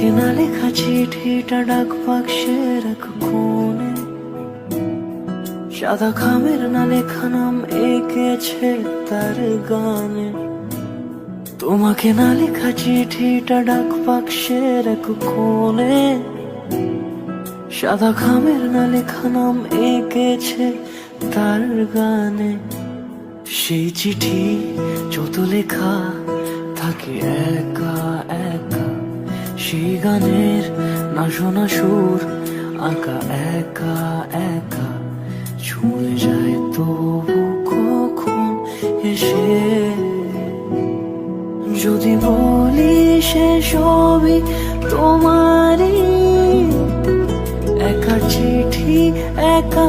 তোমাকে না লেখা চিঠিটা ডাক বাক্সের এক কোণে, সাদা খামের না লেখা নাম এঁকেছে তার গানে। তোমাকে না লেখা চিঠিটা ডাক বাক্সের এক কোণে, সাদা খামের না লেখা নাম এঁকেছে তার গানে। সেই চিঠি যত লেখা থাকে একা একা, সেই গানের না শোনা সুর আঁকা একা একা, ছুঁয়ে যায় তবু কখন এসে। যদি বলি সে সবই তোমারই, একা চিঠি একা